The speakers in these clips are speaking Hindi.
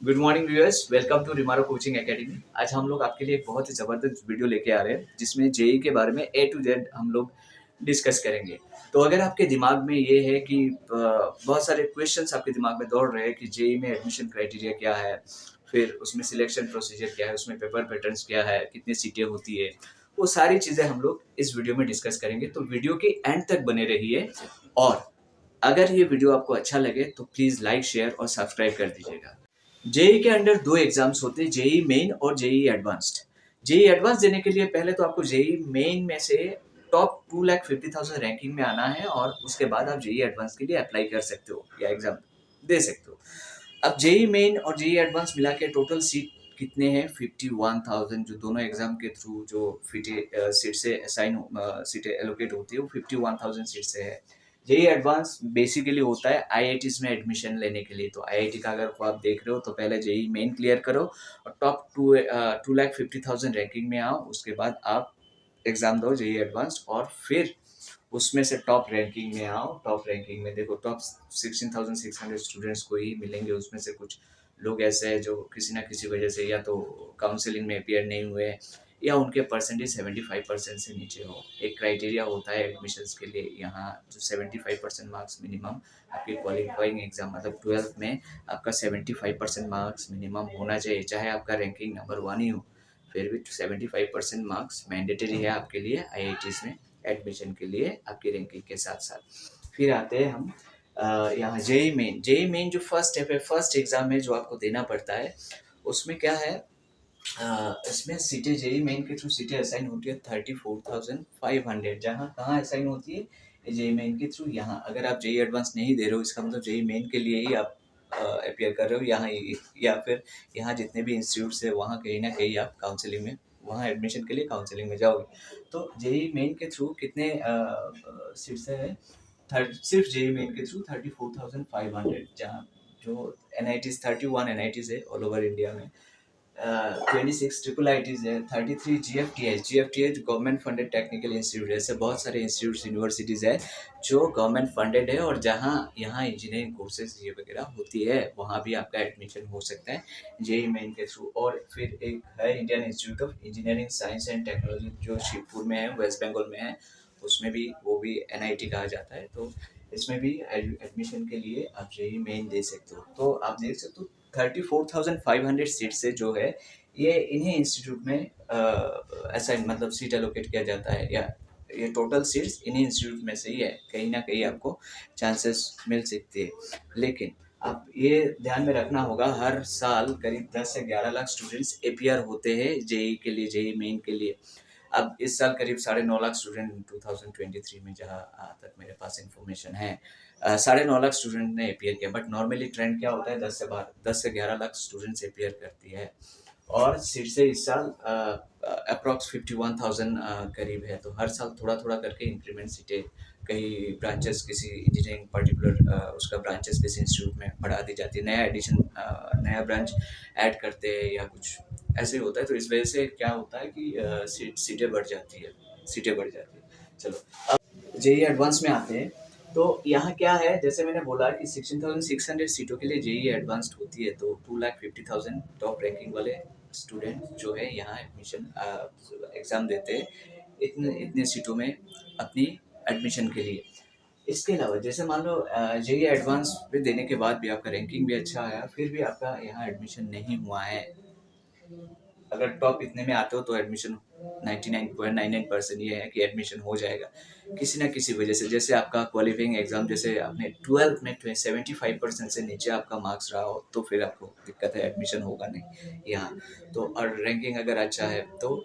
Good morning viewers, welcome to रिमारो कोचिंग एकेडमी। आज हम लोग आपके लिए एक बहुत ही ज़बरदस्त वीडियो लेके आ रहे हैं जिसमें जेई के बारे में ए टू जेड हम लोग डिस्कस करेंगे। तो अगर आपके दिमाग में ये है कि बहुत सारे क्वेश्चंस आपके दिमाग में दौड़ रहे हैं कि जेई में एडमिशन क्राइटेरिया क्या है, फिर उसमें सिलेक्शन प्रोसीजर क्या है, उसमें पेपर पैटर्न्स क्या है, कितनी सीटें होती है, वो सारी चीज़ें हम लोग इस वीडियो में डिस्कस करेंगे। तो वीडियो के एंड तक बने रहिए और अगर ये वीडियो आपको अच्छा लगे तो प्लीज़ लाइक, शेयर और सब्सक्राइब कर दीजिएगा। जेई के अंडर दो एग्जाम्स होते हैं, जेई मेन और जेई एडवांस्ड। जेई एडवांस देने के लिए पहले तो आपको जेई मेन में से टॉप 2,50,000 रैंकिंग में आना है और उसके बाद आप जेई एडवांस के लिए अप्लाई कर सकते हो या एग्जाम दे सकते हो। अब जेई मेन और जेई एडवांस मिला के टोटल सीट कितने हैं? 51,000, जो दोनों एग्जाम के थ्रू जो सीट से असाइन सीटें एलोकेट होती है वो 51,000 सीट से है। जेई एडवांस बेसिकली होता है आईआईटीज में एडमिशन लेने के लिए। तो आईआईटी का अगर आप देख रहे हो तो पहले जेई मेन क्लियर करो और टॉप 2,50,000 रैंकिंग में आओ। उसके बाद आप एग्जाम दो जेई एडवांस और फिर उसमें से टॉप रैंकिंग में आओ। टॉप रैंकिंग में देखो टॉप 16,600 स्टूडेंट्स को ही मिलेंगे। उसमें से कुछ लोग ऐसे हैं जो किसी ना किसी वजह से या तो काउंसलिंग में अपियर नहीं हुए या उनके परसेंटेज 75% से नीचे हो। एक क्राइटेरिया होता है एडमिशन्स के लिए यहाँ, जो 75% मार्क्स मिनिमम आपके क्वालिफाइंग एग्जाम मतलब 12th में आपका 75% मार्क्स मिनिमम होना चाहिए, चाहे आपका रैंकिंग नंबर 1 ही हो। फिर भी 75% मार्क्स मैंडेटरी है आपके लिए आईआईटीज में एडमिशन के लिए आपकी रैंकिंग के साथ साथ। फिर आते हैं हम यहाँ जेई मेन। जेई मेन जो फर्स्ट स्टेप है, फर्स्ट एग्जाम है जो आपको देना पड़ता है, उसमें क्या है, इसमें सीटें जेई मेन के थ्रू सीटें असाइन होती है 34,500। जहाँ कहाँ असाइन होती है? जेई मेन के थ्रू यहाँ। अगर आप जेई एडवांस नहीं दे रहे हो इसका मतलब जेई मेन के लिए ही आप अपियर कर रहे हो यहाँ या फिर यहाँ जितने भी इंस्टीट्यूट्स है वहाँ कहीं ना कहीं आप काउंसलिंग में वहाँ एडमिशन के लिए काउंसलिंग में जाओगे। तो जेई मेन के थ्रू कितने सीट्स है? सिर्फ जेई मेन के थ्रू 34,500, जहाँ जो N I Ts 31 N I Ts है ऑल ओवर इंडिया में। 26 ट्रिपल आई टीज है, 33 G F T H government funded technical institute है। ऐसे बहुत सारे इंस्टीट्यूट यूनिवर्सिटीज़ है जो गवर्नमेंट फंडेड है और जहाँ यहाँ इंजीनियरिंग कोर्सेज ये वगैरह होती है, वहाँ भी आपका एडमिशन हो सकता है जेई मेन के थ्रू। और फिर एक है Indian institute of engineering science and technology जो शिवपुर में है, वेस्ट बंगाल में है। उसमें भी वो भी एनआईटी कहा जाता है। तो इसमें भी एडमिशन के लिए आप जेई मेन दे सकते हो। तो आप देख सकते हो 34,500 सीट से जो है ये इन्हीं इंस्टीट्यूट में असाइन मतलब सीट एलोकेट किया जाता है, या ये टोटल सीट्स इन्हीं इंस्टीट्यूट में से ही है। कहीं ना कहीं आपको चांसेस मिल सकते हैं, लेकिन आप ये ध्यान में रखना होगा हर साल करीब 10 से 11 लाख स्टूडेंट्स एपीआर होते हैं जेई के लिए, जेई मेन के लिए। अब इस साल करीब 9.5 लाख स्टूडेंट 2023 में, जहाँ तक मेरे पास इंफॉर्मेशन है, 9.5 लाख स्टूडेंट ने अपियर किया। बट नॉर्मली ट्रेंड क्या होता है? 10 से 11 लाख स्टूडेंट्स अपियर करती है और सीट से इस साल अप्रॉक्स 51,000 करीब है। तो हर साल थोड़ा थोड़ा करके इंक्रीमेंट सीटें, कई ब्रांचेस किसी इंजीनियरिंग पर्टिकुलर उसका ब्रांचेस किसी इंस्टीट्यूट में बढ़ा दी जाती है, नया एडिशन नया ब्रांच ऐड करते हैं या कुछ ऐसे ही होता है। तो इस वजह से क्या होता है कि सीटें बढ़ जाती है, सीटें बढ़ जाती है। चलो अब जेई एडवांस में आते हैं। तो यहाँ क्या है, जैसे मैंने बोला कि 16,600 सीटों के लिए जेई एडवांस्ड होती है। तो 2,50,000 टॉप रैंकिंग वाले स्टूडेंट जो है यहाँ एडमिशन एग्ज़ाम देते हैं इतने इतने सीटों में अपनी एडमिशन के लिए। इसके अलावा जैसे मान लो जेई एडवांस भी देने के बाद भी आपका रैंकिंग भी अच्छा आया, फिर भी आपका यहाँ एडमिशन नहीं हुआ है, अगर टॉप इतने में आते हो तो एडमिशन 99.99% ये है कि एडमिशन हो जाएगा किसी ना किसी वजह से। जैसे आपका क्वालिफाइंग एग्जाम, जैसे आपने 12th में 75% से नीचे आपका मार्क्स रहा हो तो फिर आपको दिक्कत है, एडमिशन होगा नहीं यहाँ। तो और रैंकिंग अगर अच्छा है तो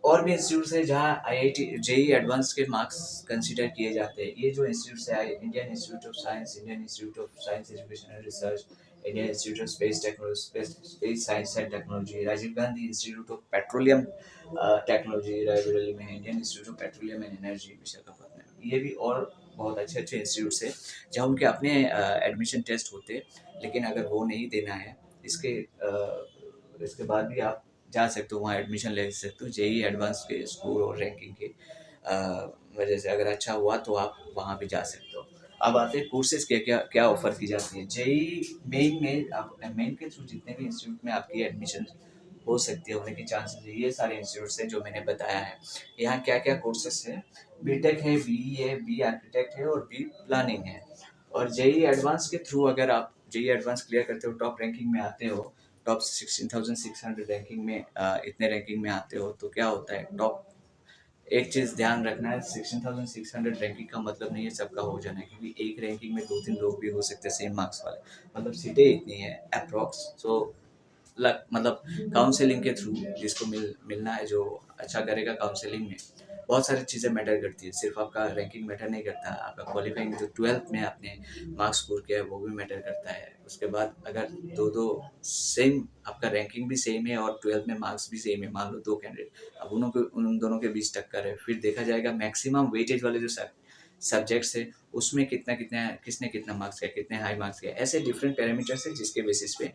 और भी इंस्टीट्यूट्स है जहाँ आईआईटी जेई एडवांस के मार्क्स कंसीडर किए जाते हैं। ये जो इंस्टीट्यूट्स है, Indian institute of science, Indian institute of science education and research, Indian institute of space technology, space science and technology, Rajiv Gandhi institute of petroleum technology Raebareli में है, Indian institute of petroleum and energy Visakhapatnam. ये भी और बहुत अच्छे अच्छे इंस्टीट्यूट्स है जहाँ उनके अपने एडमिशन टेस्ट होते हैं। लेकिन अगर वो नहीं देना है इसके बाद भी आप जा सकते हो, वहाँ एडमिशन ले सकते हो जेई एडवांस के स्कोर और रैंकिंग के वजह से। अगर अच्छा हुआ तो आप वहाँ भी जा सकते हो। अब आते हैं कोर्सेज क्या क्या क्या ऑफर की जाती है। जेई मेन में आप मेन के थ्रू जितने भी इंस्टीट्यूट में आपकी एडमिशन हो सकती है, होने की चांसेस है, ये सारे इंस्टीट्यूट हैं जो मैंने बताया है। यहाँ क्या क्या कोर्सेज है, बीटेक है, बीई है, बी आर्किटेक्ट है और बी प्लानिंग है। और जेई एडवांस के थ्रू अगर आप जेई एडवांस क्लियर करते हो, टॉप रैंकिंग में आते हो, टॉप 16,600 रैंकिंग में इतने रैंकिंग में आते हो, तो क्या होता है टॉप, एक चीज ध्यान रखना है, 16,600 रैंकिंग का मतलब नहीं है सबका हो जाना है, क्योंकि एक रैंकिंग में 2-3 लोग भी हो सकते हैं सेम मार्क्स वाले। मतलब सीटें इतनी है अप्रोक्स, सो लक मतलब काउंसलिंग के थ्रू जिसको मिलना है, जो अच्छा करेगा काउंसलिंग में, बहुत सारी चीज़ें मैटर करती है। सिर्फ आपका रैंकिंग मैटर नहीं करता, आपका क्वालिफाइंग जो 12th में आपने मार्क्स स्कोर किया है वो भी मैटर करता है। उसके बाद अगर दो दो सेम, आपका रैंकिंग भी सेम है और 12th में मार्क्स भी सेम है, मान लो दो कैंडिडेट, अब उन दोनों के बीच टक्कर है, फिर देखा जाएगा मैक्सिमम वेटेज वाले जो सब्जेक्ट्स है उसमें कितना कितना किसने कितना मार्क्स किया, कितने हाई मार्क्स किया, ऐसे डिफरेंट पैरामीटर्स है जिसके बेसिस पे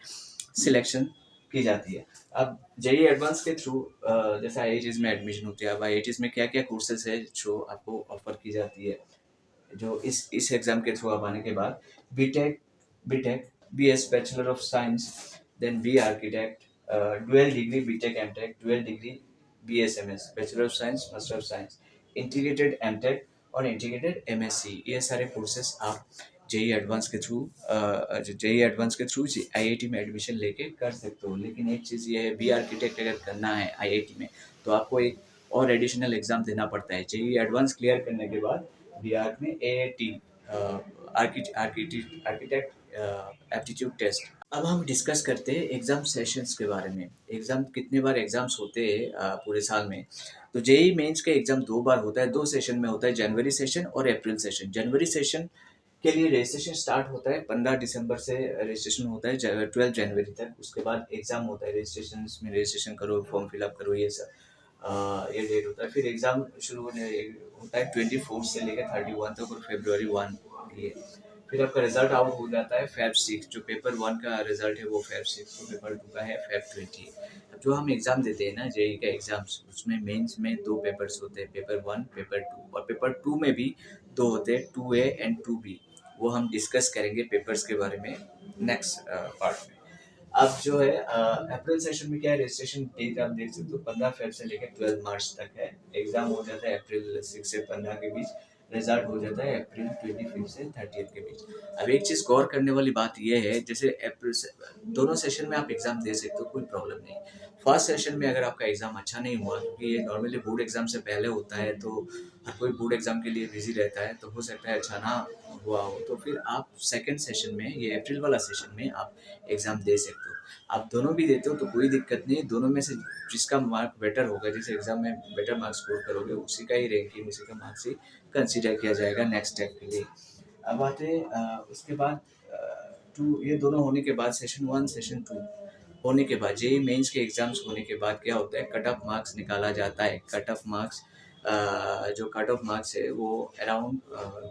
सिलेक्शन की जाती है। अब जेई एडवांस के थ्रू जैसे आईआईटीज में एडमिशन होती है, अब आईआईटीज में क्या क्या कोर्सेज है जो आपको ऑफर की जाती है, जो इस एग्जाम के थ्रू आप आने के बाद, BTech BTech BS bachelor of science, then B architect, dual degree BTech MTech, dual degree BSMS bachelor of science master of science, integrated MTech और इंटीग्रेटेड एमएससी, ये सारे कोर्सेज आप जेई एडवांस के थ्रू आईआईटी में एडमिशन लेके कर सकते हो। लेकिन एक चीज़ ये है, बी आर्किटेक्ट अगर करना है आईआईटी में तो आपको एक और एडिशनल एग्जाम देना पड़ता है। जेई एडवांस क्लियर करने के बाद बी आर्क में एआईटी आर्किटेक्ट एप्टीट्यूड टेस्ट। अब हम डिस्कस करते हैं एग्जाम सेशंस के बारे में। एग्जाम कितने बार एग्जाम्स होते हैं पूरे साल में, तो जेई मेंस का एग्जाम 2 बार होता है, 2 सेशन में होता है, जनवरी सेशन और अप्रैल सेशन। जनवरी सेशन के लिए रजिस्ट्रेशन स्टार्ट होता है 15 दिसंबर से, रजिस्ट्रेशन होता है 12 जनवरी तक। उसके बाद एग्जाम होता है, रजिस्ट्रेशन में रजिस्ट्रेशन करो, फॉर्म फिलअप करो, ये सब ये डेट होता है। फिर एग्जाम शुरू होता है 24 से लेकर 31 तक और February 1 ये। फिर आपका रिजल्ट आउट हो जाता है Feb 6, जो पेपर 1 का रिजल्ट है वो Feb 6, तो पेपर 2 का है Feb 20। अब जो हम एग्जाम देते हैं ना जेई का एग्जाम्स, उसमें मेंस में 2 पेपर्स होते हैं, पेपर 1 पेपर 2, और पेपर 2 में भी 2 होते हैं, 2A एंड 2B। वो हम डिस्कस करेंगे पेपर्स के बारे में नेक्स्ट पार्ट में। अब जो है अप्रैल सेशन में क्या है, रजिस्ट्रेशन डेट आप देख सकते हो 15 फेब से लेकर 12 मार्च तक है। एग्जाम हो जाता है अप्रैल 6 से 15 के बीच, रिजल्ट हो जाता है अप्रैल 25 से 30 के बीच। अब एक चीज़ गौर करने वाली बात यह है, जैसे अप्रैल से दोनों सेशन में आप एग्जाम दे सकते हो, कोई प्रॉब्लम नहीं। फर्स्ट सेशन में अगर आपका एग्जाम अच्छा नहीं हुआ, क्योंकि ये नॉर्मली बोर्ड एग्जाम से पहले होता है, तो हर कोई बोर्ड एग्जाम के लिए बिजी रहता है, तो हो सकता है अच्छा ना हुआ हो, तो फिर आप सेकेंड सेशन में, ये अप्रैल वाला सेशन में आप एग्जाम दे सकते हो। आप दोनों भी देते हो तो कोई दिक्कत नहीं, दोनों में से जिसका मार्क बेटर होगा, जिस एग्जाम में बेटर मार्क्स स्कोर करोगे, उसी का ही रैंकिंग, उसी का मार्क्स ही कंसिडर किया जाएगा नेक्स्ट स्टेप के लिए। अब आते हैं उसके बाद टू, ये दोनों होने के बाद सेशन 1 सेशन 2 होने के बाद, जेई मेंस के एग्जाम्स होने के बाद क्या होता है, कट ऑफ मार्क्स निकाला जाता है। कट ऑफ मार्क्स जो कट ऑफ मार्क्स है वो अराउंड,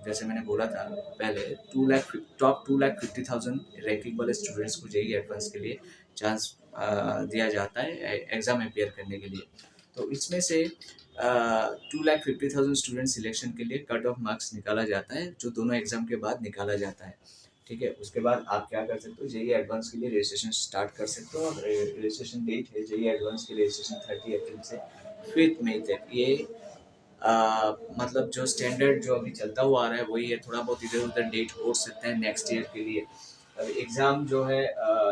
जैसे मैंने बोला था पहले, 2 लाख, टॉप 2,50,000 रैंकिंग वाले स्टूडेंट्स को जेई एडवांस के लिए चांस दिया जाता है एग्ज़ाम अपेयर करने के लिए। तो इसमें से 2,50,000 स्टूडेंट सिलेक्शन के लिए कट ऑफ मार्क्स निकाला जाता है, जो दोनों एग्जाम के बाद निकाला जाता है। ठीक है, उसके बाद आप क्या कर सकते हो, जेई एडवांस के लिए रजिस्ट्रेशन स्टार्ट कर सकते हो। और रजिस्ट्रेशन डेट है जेई एडवांस के लिए, रजिस्ट्रेशन 30 अप्रैल से 5 मई तक। ये मतलब जो स्टैंडर्ड जो अभी चलता हुआ आ रहा है वही है, थोड़ा बहुत इधर उधर डेट हो सकते हैं नेक्स्ट ईयर के लिए। अब एग्ज़ाम जो है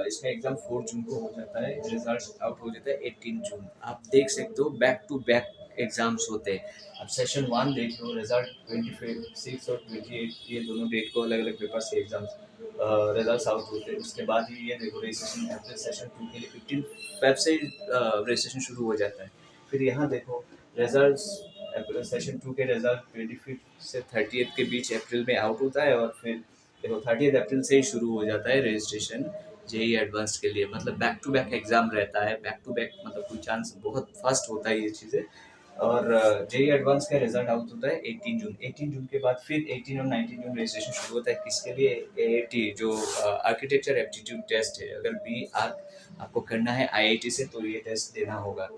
इसका एग्ज़ाम 4 जून को हो जाता है, रिजल्ट आउट हो जाता है 18 जून। आप देख सकते हो बैक टू बैक एग्ज़ाम्स होते हैं। अब सेशन 1 देख लो, रिजल्ट 26 और 28, ये दोनों डेट को अलग अलग पेपर से एग्जाम्स रिजल्ट आउट होते हैं। उसके बाद ही ये देखो रजिस्ट्रेशन अप्रैल सेशन 2 के लिए 15 फेब से रजिस्ट्रेशन शुरू हो जाता है। फिर यहाँ देखो रिजल्ट, सेशन 2 के रिजल्ट 25 से 30 के बीच अप्रैल में आउट होता है, और फिर देखो 30 अप्रैल से ही शुरू हो जाता है रजिस्ट्रेशन जेई एडवांस के लिए। मतलब बैक टू बैक एग्जाम रहता है, बैक टू बैक मतलब कोई चांस बहुत फास्ट होता है ये चीज़ें। और जेई एडवांस का रिजल्ट आउट होता है 18 जून। 18 जून के बाद फिर 18 और 19 जून रजिस्ट्रेशन शुरू होता है, किसके लिए, एआईटी जो आर्किटेक्चर एप्टीट्यूड टेस्ट है। अगर बी आर्क आपको करना है आईआईटी से तो ये टेस्ट देना होगा।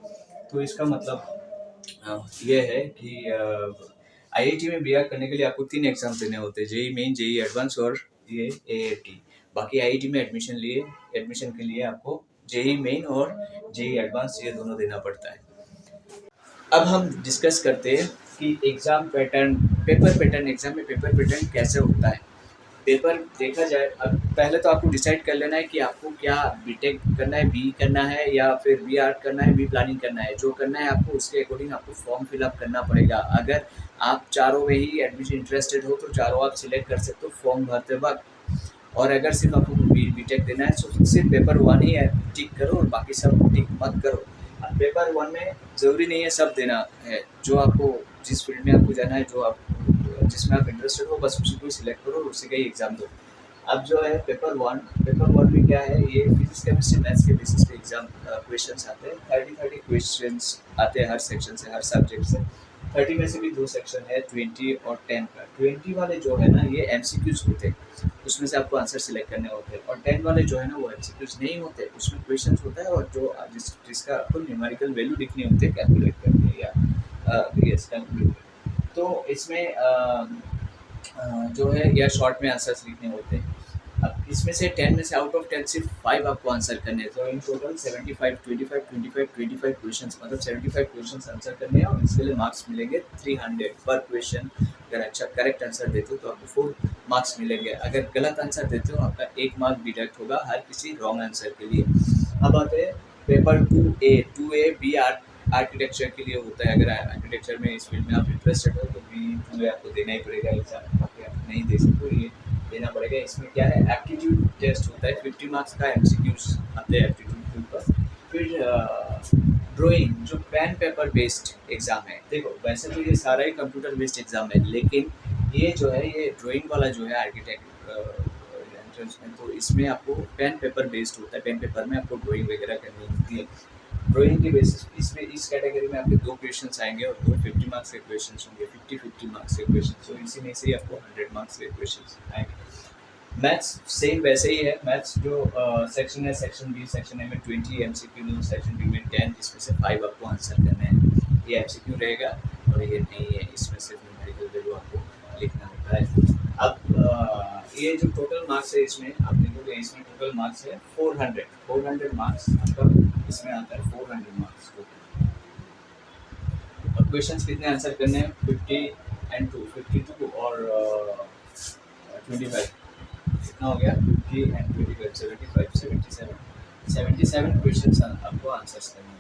तो इसका मतलब ये है कि आईआईटी में बीआर करने के लिए आपको 3 एग्जाम देने होते हैं, जेईई मेन, जेईई एडवांस और ये एएटी। बाकी आईआईटी में एडमिशन के लिए आपको जेईई मेन और जेईई एडवांस ये दोनों देना पड़ता है। अब हम डिस्कस करते हैं कि exam pattern, paper pattern, exam में पेपर पैटर्न कैसे होता है। पेपर देखा जाए, अब पहले तो आपको डिसाइड कर लेना है कि आपको क्या बीटेक करना है, बी करना है या फिर बी आर्ट करना है, बी प्लानिंग करना है। जो करना है आपको उसके अकॉर्डिंग आपको फॉर्म फिलअप करना पड़ेगा। अगर आप चारों में ही एडमिशन इंटरेस्टेड हो तो चारों आप सिलेक्ट कर सकते हो फॉर्म भरते वक्त। और अगर सिर्फ आपको बीटेक देना है तो सिर्फ पेपर 1 ही है टिक करो और बाकी सब टिक मत करो। अब पेपर 1 में ज़रूरी नहीं है सब देना है, जो आपको जिस फील्ड में आपको जाना है, जो आप जिसमें आप इंटरेस्टेड हो बस उसी को ही सिलेक्ट करो और उसी का ही एग्ज़ाम दो। अब जो है पेपर 1 में क्या है, ये फिजिक्स केमिस्ट्री मैथ्स के बेसिस पे एग्जाम क्वेश्चंस आते हैं। 30 क्वेश्चंस आते हैं हर सेक्शन से, हर सब्जेक्ट से। 30 में से भी 2 सेक्शन है, 20 और 10 का। 20 वाले जो है ना ये एमसीक्यूज होते हैं, उसमें से आपको आंसर सिलेक्ट करने होते हैं। और 10 वाले जो है ना वो एमसीक्यूज नहीं होते, उसमें क्वेश्चंस होता है और जो जिसका आपको न्यूमेरिकल वैल्यू लिखनी होती है कैलकुलेट करके या यस कैलकुलेट। तो इसमें जो है या शॉर्ट में आंसर्स लिखने होते हैं। अब इसमें से 10 में से आउट ऑफ 10 सिर्फ 5 आपको आंसर करने हैं। तो इन टोटल 75 25 25 25 क्वेश्चंस, मतलब 75 क्वेश्चंस आंसर करने हैं और इसके लिए मार्क्स मिलेंगे 300 पर क्वेश्चन। अगर अच्छा करेक्ट आंसर देते हो तो आपको 4 मार्क्स मिलेंगे। अगर गलत आंसर देते हो आपका 1 मार्क डिडक्ट होगा हर किसी रॉन्ग आंसर के लिए। अब आते हैं पेपर 2A बी आर्किटेक्चर के लिए होता है। अगर आर्किटेक्चर में इस फील्ड में आप इंटरेस्टेड हो तो बी आपको देना ही पड़ेगा एग्जाम, बाकी आप नहीं दे सकते, ये देना पड़ेगा। इसमें क्या है, एप्टीट्यूड टेस्ट होता है, 50 मार्क्स का एमसीक्यूज आते हैं एप्टीट्यूड के ऊपर। फिर ड्राइंग जो पेन पेपर बेस्ड एग्जाम है। देखो वैसे तो ये सारा ही कंप्यूटर बेस्ड एग्जाम है, लेकिन ये जो है ये ड्राइंग वाला जो है आर्किटेक्ट एंट्रेंस में, तो इसमें आपको पेन पेपर बेस्ड होता है। पेन पेपर में आपको ड्राइंग वगैरह करनी होती है। ड्राइंग के बेसिस इसमें इस कैटेगरी में आपके 2 क्वेश्चंस आएंगे और 2 50 मार्क्स के क्वेश्चंस होंगे, 50 मार्क्स के क्वेश्चन। तो इसी में से ही आपको 100 मार्क्स के क्वेश्चंस आएंगे। मैथ्स सेम वैसे ही है। मैथ्स जो सेक्शन है, सेक्शन बी, सेक्शन ए में 20 एमसीक्यू, सेक्शन बी में 10, जिसमें से 5 आपको आंसर करने हैं। ये एमसीक्यू रहेगा और ये नहीं है, इसमें सिर्फ न्यूमेरिकल वैल्यू आपको लिखना होता है। अब ये जो टोटल मार्क्स है इसमें आप देखोगे, इसमें टोटल मार्क्स है 400 मार्क्स आपका इसमें आता है, 400 मार्क्स टोटल। और क्वेश्चंस कितने आंसर करने हैं, 50 एंड 2 52 और 25 कितना हो गया, 50 एंड 25 75 77 क्वेश्चंस आपको आंसर्स करने हैं।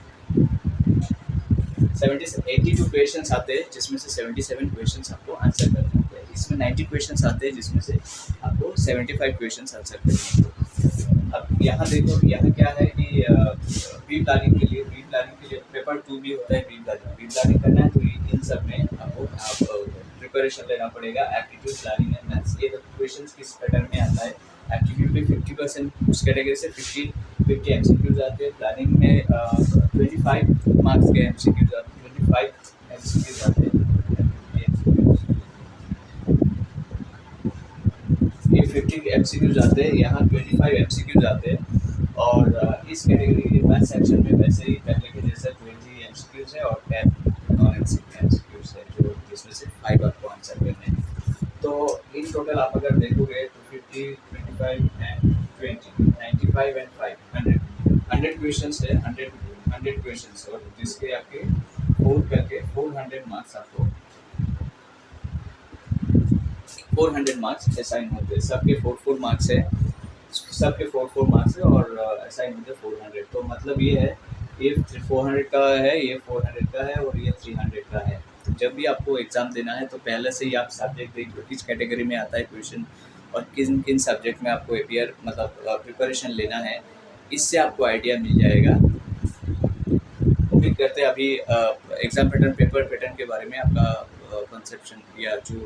82 क्वेश्चंस आते हैं जिसमें से 77 क्वेश्चंस आपको आंसर करने होते हैं। इसमें 90 क्वेश्चंस आते हैं जिसमें से आपको 75 क्वेश्चंस आंसर करने होते हैं। अब यहाँ देखो, यहाँ क्या है कि बी प्लानिंग के लिए पेपर 2 भी होता है। बी प्लानिंग करना है तो इन सब में आपको प्रिपरेशन लेना पड़ेगा। एप्टीट्यूड, प्लानिंग एंड मैथ्स, ये क्वेश्चंस किस पैटर्न में आता है। एप्टीट्यूड में 50% उस कैटेगरी से 50 एमसीक्यूज आते हैं। प्लानिंग में 25 मार्क्स के एमसीक्यूज आते हैं, 25 एमसीक्यूज आते हैं। ये 50 एमसीक्यूज आते हैं, यहाँ 25 एमसीक्यूज आते हैं। और इस कैटेगरी के मैथ सेक्शन में वैसे ही पहले के जैसा 20 एमसीक्यूज है और 10 नॉन एमसीक्यूज है, जो जिसमें से 5 आपको आंसर करने हैं। तो इन टोटल आप अगर देखोगे तो 50, 25 एंड 20, 95 एंड 5 100 क्वेश्चंस है, 100 क्वेश्चंस, और जिसके आपके 4 करके 400 मार्क्स आपको 400 मार्क्स असाइन होते हैं। सबके 4 मार्क्स है, सबके 4 मार्क्स है और असाइन होते हैं 400। तो मतलब ये है, ये 400 का है, ये 400 का है और ये 300 का है। तो जब भी आपको एग्ज़ाम देना है तो पहले से ही आप सब्जेक्ट देख लो किस कैटेगरी में आता है क्वेश्चन और किन किन सब्जेक्ट में आपको अपियर मतलब प्रिपरेशन लेना है, इससे आपको आइडिया मिल जाएगा। उम्मीद करते हैं अभी एग्ज़ाम पैटर्न, पेपर पैटर्न के बारे में आपका कंसेप्शन या जो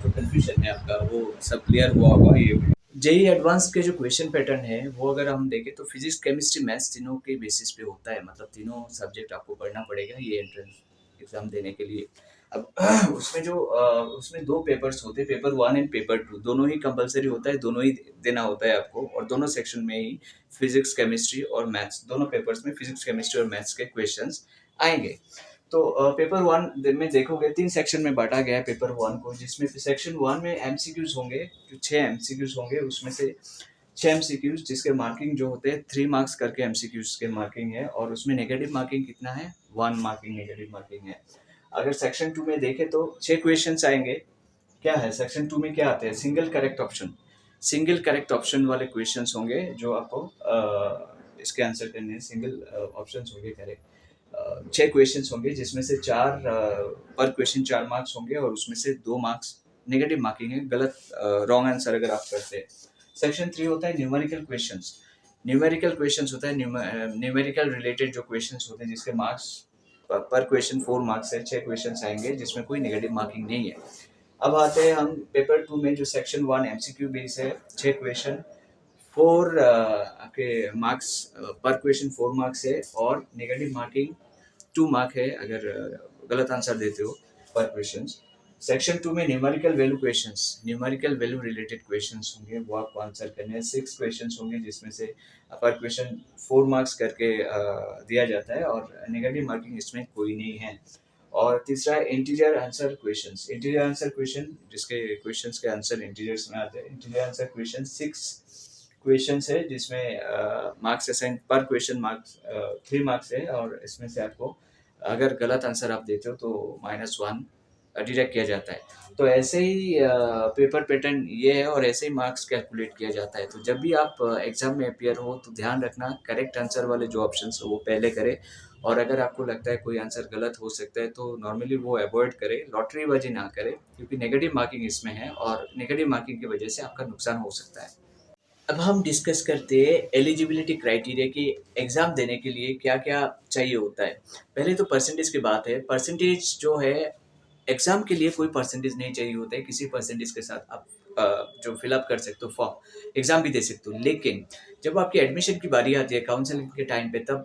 कन्फ्यूजन है आपका वो सब क्लियर हुआ होगा। ये जेईई एडवांस के जो क्वेश्चन पैटर्न है वो अगर हम देखें तो फिजिक्स, केमिस्ट्री, मैथ्स तीनों के बेसिस पे होता है। मतलब तीनों सब्जेक्ट आपको पढ़ना पड़ेगा ये एंट्रेंस एग्ज़ाम देने के लिए। अब उसमें 2 पेपर्स होते हैं, पेपर 1 एंड पेपर 2, दोनों ही कंपलसरी होता है, दोनों ही देना होता है आपको। और दोनों सेक्शन में ही फिजिक्स, केमिस्ट्री और मैथ्स, दोनों पेपर्स में फिजिक्स, केमिस्ट्री और मैथ्स के क्वेश्चंस आएंगे। तो पेपर वन में देखोगे 3 सेक्शन में बाँटा गया है पेपर वन को, जिसमें सेक्शन वन में एमसीक्यूज़ होंगे, जो 6 एमसीक्यूज़ होंगे, उसमें से 6 एमसीक्यूज़ जिसके मार्किंग जो होते हैं 3 मार्क्स करके एमसीक्यूज़ के मार्किंग है, और उसमें नेगेटिव मार्किंग कितना है? 1 मार्किंग नेगेटिव मार्किंग है। अगर सेक्शन 2 में देखें तो 6 क्वेश्चंस आएँगे। क्या है सेक्शन 2 में, क्या आते हैं? सिंगल करेक्ट ऑप्शन वाले क्वेश्चंस होंगे जो आपको इसके आंसर करने हैं। सिंगल ऑप्शंस होंगे करेक्ट। 6 क्वेश्चंस होंगे जिसमें से 4 पर क्वेश्चन 4 मार्क्स होंगे, और उसमें से 2 मार्क्स नेगेटिव मार्किंग है, गलत रॉन्ग आंसर अगर आप करते हैं। सेक्शन 3 होता है न्यूमेरिकल क्वेश्चंस। न्यूमेरिकल क्वेश्चंस होता है न्यूमेरिकल रिलेटेड जो क्वेश्चंस होते हैं जिसके मार्क्स पर क्वेश्चन 4 मार्क्स है। 6 क्वेश्चंस आएंगे जिसमें कोई नेगेटिव मार्किंग नहीं है। अब आते हैं हम पेपर 2 में, जो सेक्शन 1 एमसीक्यू बेस है। 6 क्वेश्चन 4 आपके मार्क्स, पर क्वेश्चन 4 मार्क्स है, और नेगेटिव मार्किंग 2 मार्क है अगर गलत आंसर देते हो पर क्वेश्चन। सेक्शन 2 में न्यूमेरिकल वैल्यू रिलेटेड क्वेश्चंस होंगे, वो आपको आंसर करने हैं। 6 क्वेश्चंस होंगे जिसमें से पर क्वेश्चन 4 मार्क्स करके दिया जाता है, और नेगेटिव मार्किंग इसमें कोई नहीं है। और तीसरा है इंटीजर आंसर क्वेश्चन, जिसके क्वेश्चंस के आंसर इंटीजर्स में आते हैं। इंटीजर आंसर क्वेश्चन 6 क्वेश्चंस है जिसमें मार्क्स असाइन पर क्वेश्चन मार्क्स 3 मार्क्स है, और इसमें से आपको अगर गलत आंसर आप देते हो तो -1 डिडक्ट किया जाता है। तो ऐसे ही पेपर पैटर्न ये है, और ऐसे ही मार्क्स कैलकुलेट किया जाता है। तो जब भी आप एग्जाम में अपियर हो तो ध्यान रखना करेक्ट आंसर वाले जो ऑप्शन है वो पहले करें, और अगर आपको लगता है कोई आंसर गलत हो सकता है तो नॉर्मली वो अवॉइड करें, लॉटरीबाजी ना करें, क्योंकि नेगेटिव मार्किंग इसमें है, और नेगेटिव मार्किंग की वजह से आपका नुकसान हो सकता है। अब हम डिस्कस करते हैं एलिजिबिलिटी क्राइटेरिया कि एग्ज़ाम देने के लिए क्या-क्या चाहिए होता है। पहले तो परसेंटेज की बात है। परसेंटेज जो है, एग्ज़ाम के लिए कोई परसेंटेज नहीं चाहिए होता है। किसी परसेंटेज के साथ आप जो फिल अप कर सकते हो फॉर्म, एग्ज़ाम भी दे सकते हो। लेकिन जब आपकी एडमिशन की बारी आती है काउंसलिंग के टाइम पे, तब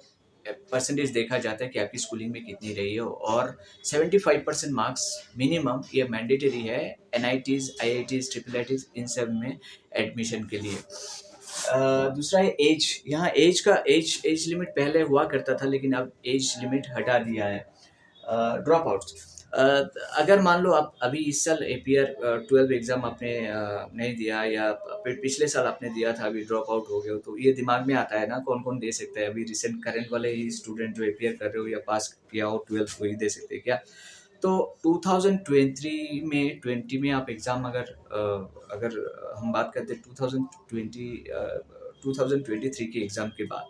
परसेंटेज देखा जाता है कि आपकी स्कूलिंग में कितनी रही हो, और 75% मार्क्स मिनिमम ये मैंडेटरी है एनआईटीज़, आईआईटीज़, ट्रिपल आईटीज़ इन सब में एडमिशन के लिए। दूसरा है एज। यहाँ एज लिमिट पहले हुआ करता था, लेकिन अब एज लिमिट हटा दिया है। ड्रॉप आउट्स, अगर मान लो आप अभी इस साल एपीआर 12 एग्ज़ाम आपने नहीं दिया, या पिछले साल आपने दिया था, अभी ड्रॉप आउट हो गए हो, तो ये दिमाग में आता है ना कौन कौन दे सकता है। अभी रिसेंट करंट वाले ही स्टूडेंट जो एपीआर कर रहे हो या पास किया हो 12 वही दे सकते हैं क्या? तो 2020 में आप एग्ज़ाम अगर हम बात करते हैं 2023 के एग्ज़ाम के बाद,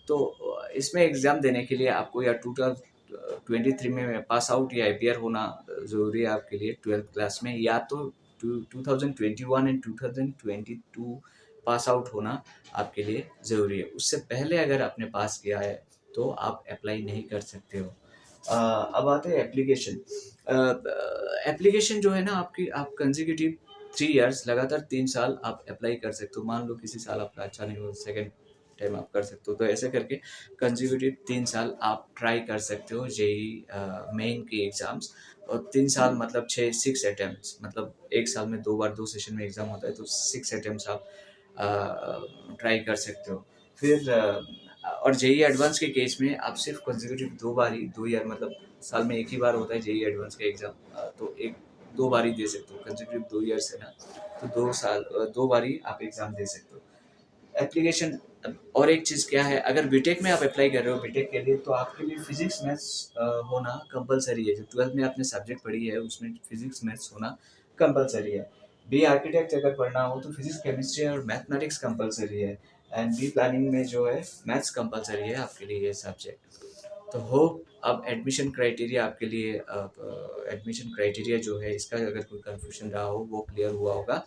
तो इसमें एग्ज़ाम देने के लिए आपको या 2023 में पास आउट या आईपीआर होना ज़रूरी है आपके लिए 12th क्लास में, या तो 2021 एंड 2022 पास आउट होना आपके लिए ज़रूरी है। उससे पहले अगर आपने पास किया है तो आप अप्लाई नहीं कर सकते हो। अब आते हैं एप्लीकेशन। एप्लीकेशन जो है ना, आप कंसेक्यूटिव 3 इयर्स, लगातार 3 साल आप अप्लाई कर सकते हो। मान लो किसी साल आपका अच्छा नहीं हुआ, सेकंड टाइम आप कर सकते हो। तो ऐसे करके कंसेक्यूटिव 3 साल आप ट्राई कर सकते हो जेईई मेन के एग्ज़ाम्स। और 3 साल मतलब 6 अटेम्प्ट्स, मतलब 1 साल में 2 बार 2 सेशन में एग्ज़ाम होता है, तो 6 अटेम्प्ट्स आप ट्राई कर सकते हो। फिर और जेईई एडवांस के केस में आप सिर्फ कंसेक्यूटिव 2 बार ही, 2 ईयर मतलब साल में 1 ही बार होता है जेईई एडवांस का एग्ज़ाम, तो 2 बार ही दे सकते हो। कंसेक्यूटिव 2 ईयर्स है ना, तो 2 बार ही आप एग्ज़ाम दे सकते हो। एप्लीकेशन, और एक चीज़ क्या है, अगर बीटेक में आप अप्लाई कर रहे हो बीटेक के लिए, तो आपके लिए फिजिक्स मैथ्स होना कंपलसरी है। जो 12th में आपने सब्जेक्ट पढ़ी है उसमें फिजिक्स मैथ्स होना कंपलसरी है। बी आर्किटेक्ट अगर पढ़ना हो तो फिजिक्स केमिस्ट्री और मैथमेटिक्स कंपलसरी है, एंड बी प्लानिंग में जो है मैथ्स कंपलसरी है आपके लिए ये सब्जेक्ट। तो होप अब एडमिशन क्राइटेरिया जो है इसका अगर कोई कन्फ्यूजन रहा हो वो क्लियर हुआ होगा।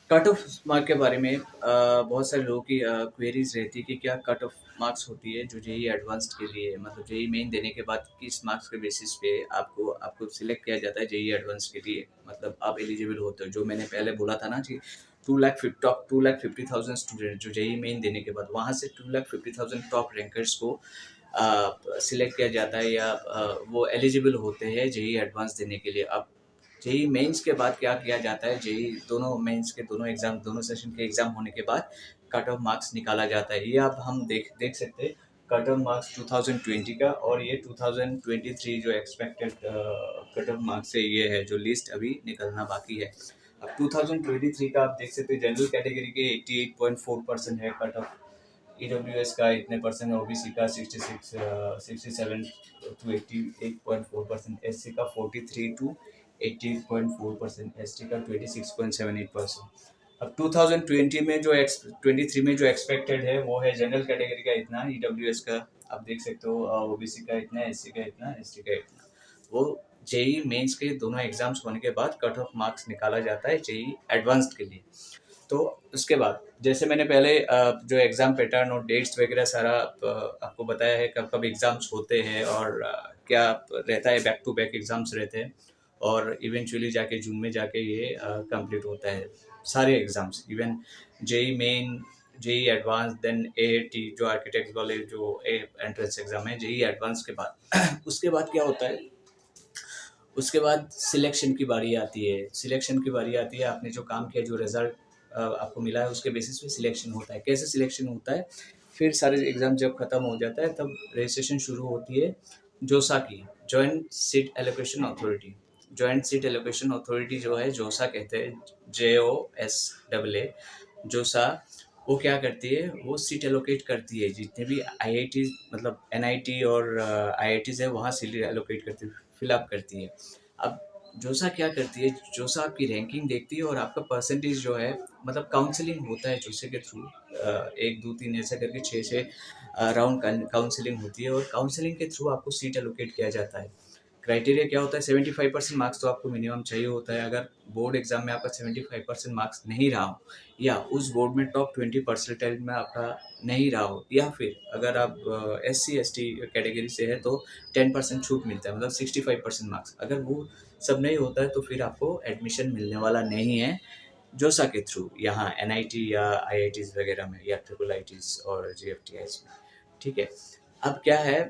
कट ऑफ मार्क के बारे में बहुत सारे लोगों की क्वेरीज रहती है कि क्या कट ऑफ मार्क्स होती है जो जेईई एडवांस्ड के लिए, मतलब जेईई मेन देने के बाद किस मार्क्स के बेसिस पे आपको आपको सिलेक्ट किया जाता है जेईई एडवांस के लिए, मतलब आप एलिजिबल होते हो। जो मैंने पहले बोला था ना कि 2,50,000 स्टूडेंट जो जेईई मेन देने के बाद, वहाँ से 2,50,000 टॉप रैंकर्स को सिलेक्ट किया जाता है, या वो एलिजिबल होते हैं जेईई एडवांस देने के लिए। अब जेईई मेंस के बाद क्या किया जाता है, जेईई दोनों मेंस के दोनों एग्जाम, दोनों सेशन के एग्जाम होने के बाद कट ऑफ मार्क्स निकाला जाता है। ये आप हम देख सकते हैं कट ऑफ मार्क्स 2020 का, और ये 2023 जो एक्सपेक्टेड कट ऑफ मार्क्स है ये है, जो लिस्ट अभी निकलना बाकी है। अब 2023 का आप देख सकते हैं, जनरल कैटेगरी के 88.4% है कट ऑफ, ईडब्ल्यूएस का इतने परसेंट, ओबीसी का 67 टू 88.4%, एससी का 43 टू 80.4%, एसटी का 26.78%। अब 2020 में जो 23 में जो एक्सपेक्टेड है वो है जनरल कैटेगरी का इतना, ईडब्ल्यूएस का आप देख सकते हो, ओबीसी का इतना, एससी का इतना, एसटी का इतना। वो जेई मेंस के दोनों एग्जाम्स होने के बाद कट ऑफ मार्क्स निकाला जाता है जेई एडवांस्ड के लिए। तो उसके बाद जैसे मैंने पहले जो एग्ज़ाम पैटर्न और डेट्स वगैरह सारा आपको बताया है, कब कब एग्ज़ाम्स होते हैं और क्या रहता है, बैक टू बैक एग्ज़ाम्स रहते हैं, और इवेंचुअली जाके जून में जाके ये कंप्लीट होता है सारे exams, even JEE main, JEE advance, then AT जो आर्किटेक्ट वाले जो एंट्रेंस एग्ज़ाम है, जेई एडवांस के बाद उसके बाद क्या होता है, उसके बाद सिलेक्शन की बारी आती है। सिलेक्शन की बारी आती है, आपने जो काम किया, जो रिज़ल्ट आपको मिला है, उसके बेसिस पे सिलेक्शन होता है। कैसे सिलेक्शन होता है, फिर सारे एग्ज़ाम जब ख़त्म हो जाता है तब रजिस्ट्रेशन शुरू होती है जोसा की, joint seat allocation authority. Joint seat allocation authority जो है, जोसा कहते हैं, JOSAA, जोसा। वो क्या करती है, वो सीट एलोकेट करती है, जितने भी आईआईटी मतलब एनआईटी और आईआईटीज़ है वहाँ सीट एलोकेट करती है, फिलअप करती है। अब जोसा क्या करती है, जोसा आपकी रैंकिंग देखती है और आपका परसेंटेज जो है, मतलब काउंसलिंग होता है जोसे के थ्रू, 1 2 3 ऐसा करके 6 राउंड काउंसलिंग होती है, और काउंसलिंग के थ्रू आपको सीट एलोकेट किया जाता है। क्राइटेरिया क्या होता है, 75% मार्क्स तो आपको मिनिमम चाहिए होता है। अगर बोर्ड एग्जाम में आपका 75% मार्क्स नहीं रहा हो, या उस बोर्ड में टॉप 20 परसेंटाइल में आपका नहीं रहा हो, या फिर अगर आप SC ST कैटेगरी से है तो 10% छूट मिलता है, मतलब 65% मार्क्स। अगर वो सब नहीं होता है तो फिर आपको एडमिशन मिलने वाला नहीं है जोसा के थ्रू, यहाँ NIT या IITs वगैरह में, या ट्रिपल IITs और GFTIs में। ठीक है। अब क्या है,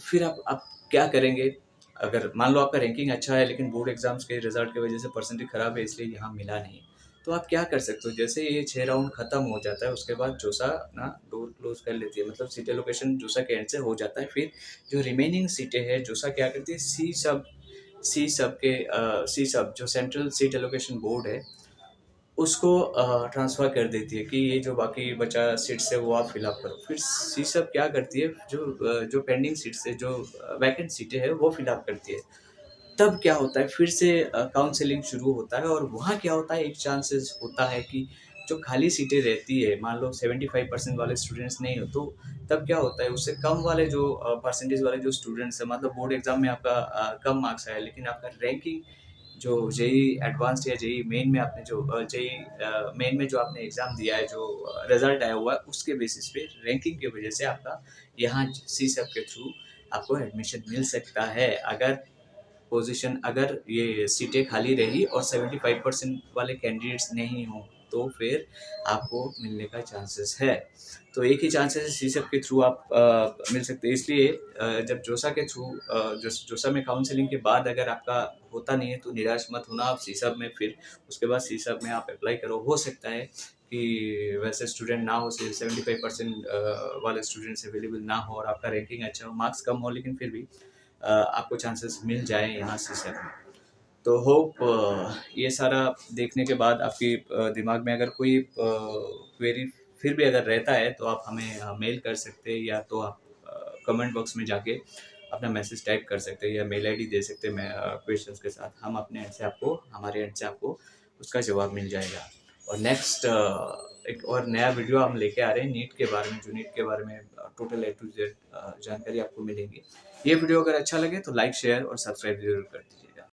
फिर आप क्या करेंगे, अगर मान लो आपका रैंकिंग अच्छा है लेकिन बोर्ड एग्जाम्स के रिजल्ट की वजह से परसेंटेज खराब है, इसलिए यहाँ मिला नहीं, तो आप क्या कर सकते हो, जैसे ये 6 राउंड खत्म हो जाता है उसके बाद जोसा ना डोर क्लोज कर लेती है, मतलब सीट एलोकेशन जोसा के एंड से हो जाता है। फिर जो रिमेनिंग सीटें हैं, जोसा क्या करती है, सी सब जो सेंट्रल सीट एलोकेशन बोर्ड है उसको ट्रांसफ़र कर देती है कि ये जो बाकी बचा सीट्स है वो आप फिल अप करो। फिर सी सब क्या करती है, जो पेंडिंग सीट्स है, जो वैकेंट सीटें हैं वो फिल अप करती है। तब क्या होता है, फिर से काउंसलिंग शुरू होता है, और वहाँ क्या होता है, एक चांसेस होता है कि जो खाली सीटें रहती है, मान लो 75% वाले स्टूडेंट्स नहीं हो, तो तब क्या होता है, उससे कम वाले जो परसेंटेज वाले जो स्टूडेंट्स हैं, मतलब बोर्ड एग्जाम में आपका कम मार्क्स आया लेकिन आपका रैंकिंग जो जेई एडवांस्ड या जेई मेन में आपने जो जेई मेन में जो आपने एग्ज़ाम दिया है, जो रिजल्ट आया हुआ है, उसके बेसिस पे रैंकिंग की वजह से आपका यहाँ सी सब के थ्रू आपको एडमिशन मिल सकता है। अगर ये सीटें खाली रही और 75% वाले कैंडिडेट्स नहीं हों, तो फिर आपको मिलने का चांसेस है। तो एक ही चांसेस है, सीसब के थ्रू आप मिल सकते हैं। इसलिए जब जोसा के थ्रू जोसा में काउंसलिंग के बाद अगर आपका होता नहीं है तो निराश मत होना, आप सीसब में फिर उसके बाद सीसब में आप अप्लाई करो। हो सकता है कि वैसे स्टूडेंट ना हो, 75% वाले स्टूडेंट्स अवेलेबल ना हो और आपका रैंकिंग अच्छा हो, मार्क्स कम हो, लेकिन फिर भी आपको चांसेस मिल जाए यहाँ सीसब में। तो होप ये सारा देखने के बाद आपकी दिमाग में अगर कोई क्वेरी फिर भी अगर रहता है तो आप हमें मेल कर सकते हैं, या तो आप कमेंट बॉक्स में जाके अपना मैसेज टाइप कर सकते हैं, या मेल आईडी दे सकते हैं क्वेश्चंस के साथ। हम अपने एंड से आपको, हमारे एंड से आपको उसका जवाब मिल जाएगा। और नेक्स्ट एक और नया वीडियो हम लेके आ रहे हैं नीट के बारे में, जो नीट के बारे में टोटल A to Z जानकारी आपको मिलेगी। ये वीडियो अगर अच्छा लगे तो लाइक, शेयर और सब्सक्राइब जरूर कर दीजिए।